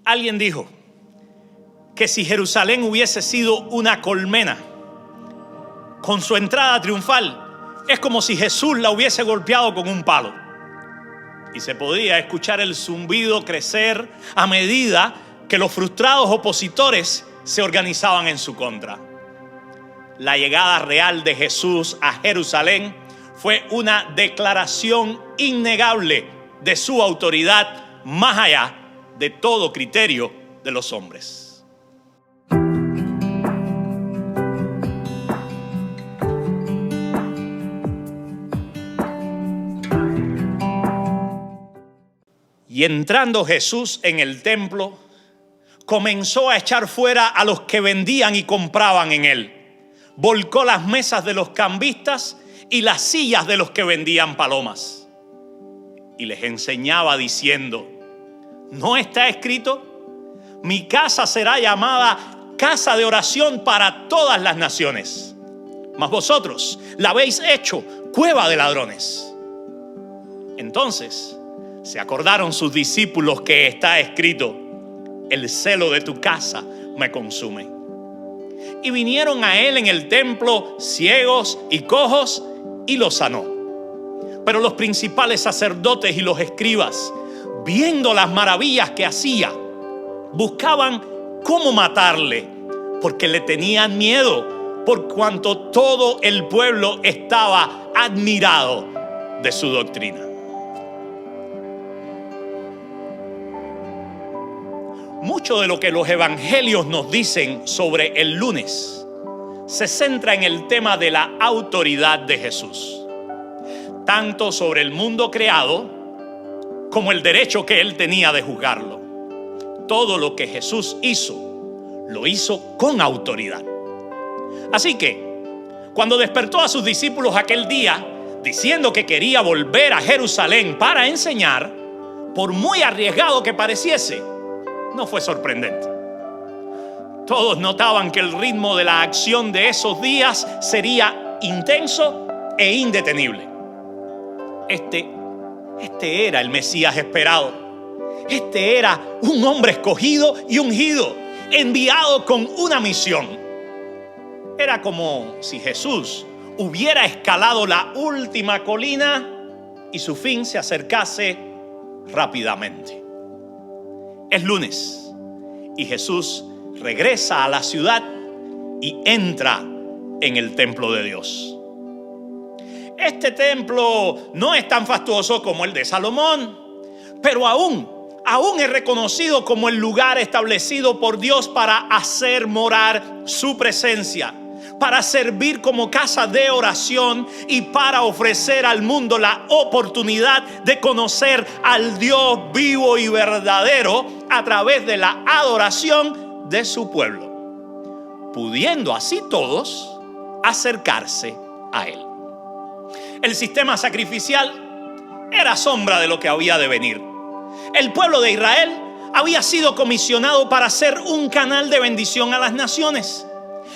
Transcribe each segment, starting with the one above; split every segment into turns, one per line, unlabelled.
Alguien dijo que si Jerusalén hubiese sido una colmena, con su entrada triunfal, es como si Jesús la hubiese golpeado con un palo. Y se podía escuchar el zumbido crecer a medida que los frustrados opositores se organizaban en su contra. La llegada real de Jesús a Jerusalén fue una declaración innegable de su autoridad más allá de todo criterio de los hombres. Y entrando Jesús en el templo, comenzó a echar fuera a los que vendían y compraban en él. Volcó las mesas de los cambistas y las sillas de los que vendían palomas. Y les enseñaba diciendo: ¿no está escrito? Mi casa será llamada casa de oración para todas las naciones. Mas vosotros la habéis hecho cueva de ladrones. Entonces se acordaron sus discípulos que está escrito: el celo de tu casa me consume. Y vinieron a él en el templo ciegos y cojos y los sanó. Pero los principales sacerdotes y los escribas, viendo las maravillas que hacía, buscaban cómo matarle, porque le tenían miedo, por cuanto todo el pueblo estaba admirado de su doctrina. Mucho de lo que los evangelios nos dicen sobre el lunes se centra en el tema de la autoridad de Jesús, tanto sobre el mundo creado como el derecho que él tenía de juzgarlo. Todo lo que Jesús hizo, lo hizo con autoridad. Así que, cuando despertó a sus discípulos aquel día, diciendo que quería volver a Jerusalén para enseñar, por muy arriesgado que pareciese, no fue sorprendente. Todos notaban que el ritmo de la acción de esos días sería intenso e indetenible. Este era el Mesías esperado. Este era un hombre escogido y ungido, enviado con una misión. Era como si Jesús hubiera escalado la última colina y su fin se acercase rápidamente. Es lunes y Jesús regresa a la ciudad y entra en el templo de Dios. Este templo no es tan fastuoso como el de Salomón, pero aún es reconocido como el lugar establecido por Dios para hacer morar su presencia, para servir como casa de oración y para ofrecer al mundo la oportunidad de conocer al Dios vivo y verdadero a través de la adoración de su pueblo, pudiendo así todos acercarse a él. El sistema sacrificial era sombra de lo que había de venir. El pueblo de Israel había sido comisionado para ser un canal de bendición a las naciones.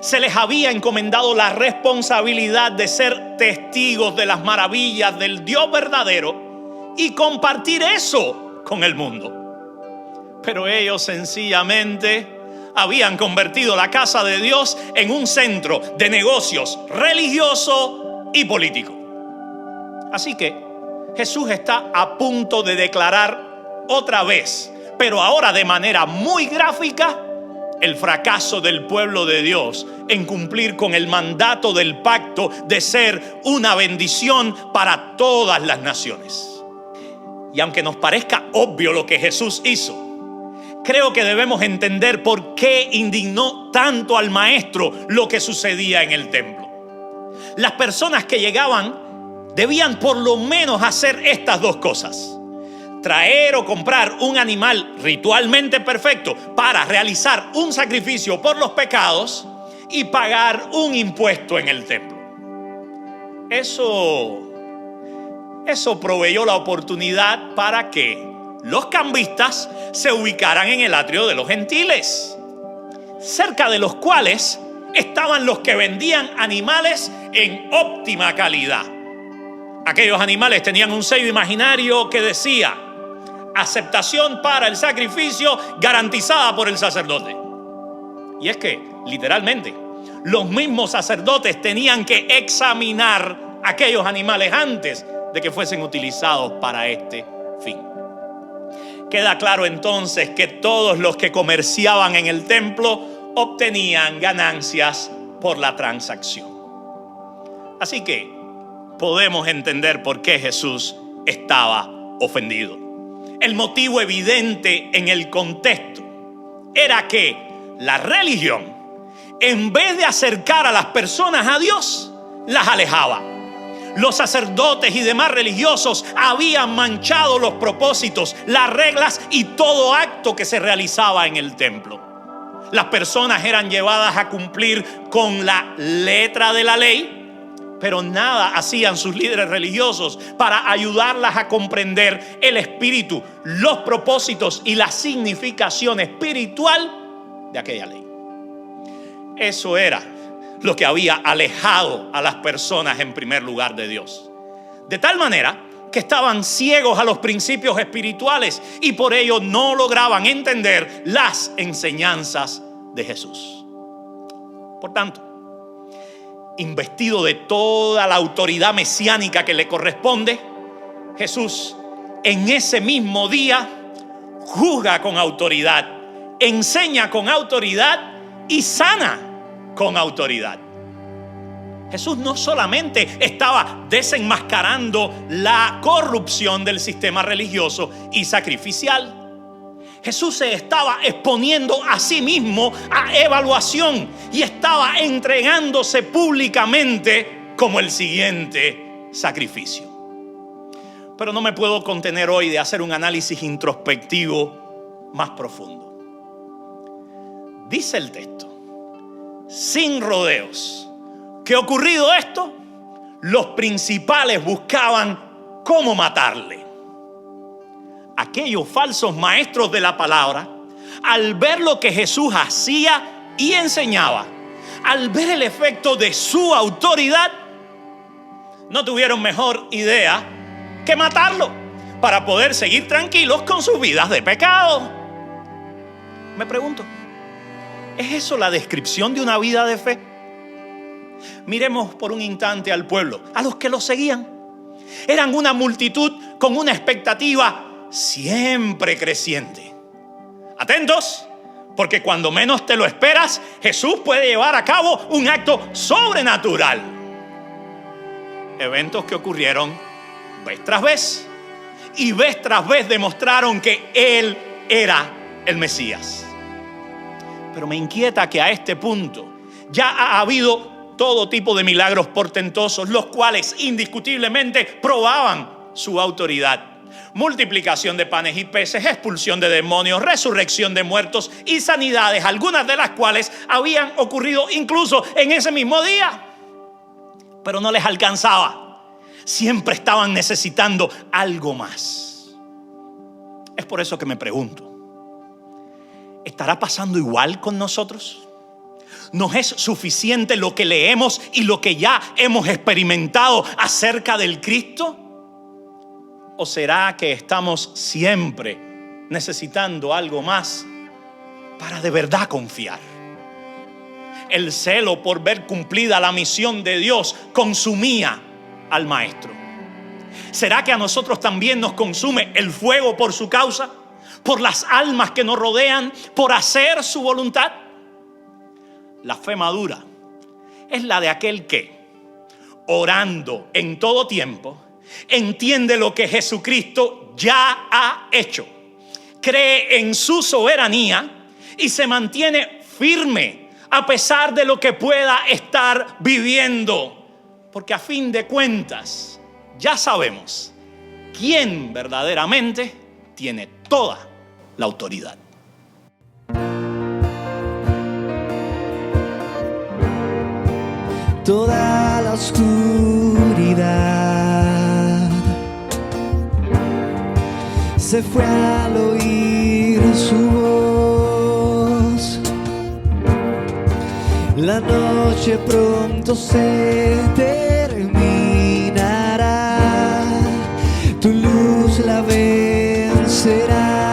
Se les había encomendado la responsabilidad de ser testigos de las maravillas del Dios verdadero y compartir eso con el mundo. Pero ellos sencillamente habían convertido la casa de Dios en un centro de negocios religioso y político. Así que Jesús está a punto de declarar otra vez, pero ahora de manera muy gráfica, el fracaso del pueblo de Dios en cumplir con el mandato del pacto de ser una bendición para todas las naciones. Y aunque nos parezca obvio lo que Jesús hizo, creo que debemos entender por qué indignó tanto al maestro lo que sucedía en el templo. Las personas que llegaban debían por lo menos hacer estas dos cosas: traer o comprar un animal ritualmente perfecto para realizar un sacrificio por los pecados y pagar un impuesto en el templo. Eso proveyó la oportunidad para que los cambistas se ubicaran en el atrio de los gentiles, cerca de los cuales estaban los que vendían animales en óptima calidad. Aquellos animales tenían un sello imaginario que decía: aceptación para el sacrificio garantizada por el sacerdote. Y es que, literalmente, los mismos sacerdotes tenían que examinar aquellos animales antes de que fuesen utilizados para este fin. Queda claro entonces que todos los que comerciaban en el templo obtenían ganancias por la transacción. Así que podemos entender por qué Jesús estaba ofendido. El motivo evidente en el contexto era que la religión, en vez de acercar a las personas a Dios, las alejaba. Los sacerdotes y demás religiosos habían manchado los propósitos, las reglas y todo acto que se realizaba en el templo. Las personas eran llevadas a cumplir con la letra de la ley, pero nada hacían sus líderes religiosos para ayudarlas a comprender el espíritu, los propósitos y la significación espiritual de aquella ley. Eso era lo que había alejado a las personas en primer lugar de Dios. De tal manera que estaban ciegos a los principios espirituales y por ello no lograban entender las enseñanzas de Jesús. Por tanto, investido de toda la autoridad mesiánica que le corresponde, Jesús en ese mismo día juzga con autoridad, enseña con autoridad y sana con autoridad. Jesús no solamente estaba desenmascarando la corrupción del sistema religioso y sacrificial, Jesús se estaba exponiendo a sí mismo a evaluación y estaba entregándose públicamente como el siguiente sacrificio. Pero no me puedo contener hoy de hacer un análisis introspectivo más profundo. Dice el texto, sin rodeos, que ocurrido esto, los principales buscaban cómo matarle. Aquellos falsos maestros de la palabra, al ver lo que Jesús hacía y enseñaba, al ver el efecto de su autoridad, no tuvieron mejor idea que matarlo para poder seguir tranquilos con sus vidas de pecado. Me pregunto, ¿es eso la descripción de una vida de fe? Miremos por un instante al pueblo, a los que lo seguían. Eran una multitud con una expectativa siempre creciente. Atentos, porque cuando menos te lo esperas, Jesús puede llevar a cabo un acto sobrenatural. Eventos que ocurrieron vez tras vez, y vez tras vez demostraron que Él era el Mesías. Pero me inquieta que a este punto ya ha habido todo tipo de milagros portentosos, los cuales indiscutiblemente probaban su autoridad. Multiplicación de panes y peces, expulsión de demonios, resurrección de muertos y sanidades, algunas de las cuales habían ocurrido incluso en ese mismo día. Pero no les alcanzaba. Siempre estaban necesitando algo más. Es por eso que me pregunto, ¿estará pasando igual con nosotros? ¿Nos es suficiente lo que leemos y lo que ya hemos experimentado acerca del Cristo? ¿O será que estamos siempre necesitando algo más para de verdad confiar? El celo por ver cumplida la misión de Dios consumía al maestro. ¿Será que a nosotros también nos consume el fuego por su causa? ¿Por las almas que nos rodean? ¿Por hacer su voluntad? La fe madura es la de aquel que, orando en todo tiempo, entiende lo que Jesucristo ya ha hecho, cree en su soberanía y se mantiene firme a pesar de lo que pueda estar viviendo, porque a fin de cuentas ya sabemos quién verdaderamente tiene toda la autoridad.
Toda la oscuridad se fue al oír su voz. La noche pronto se terminará, tu luz la vencerá. será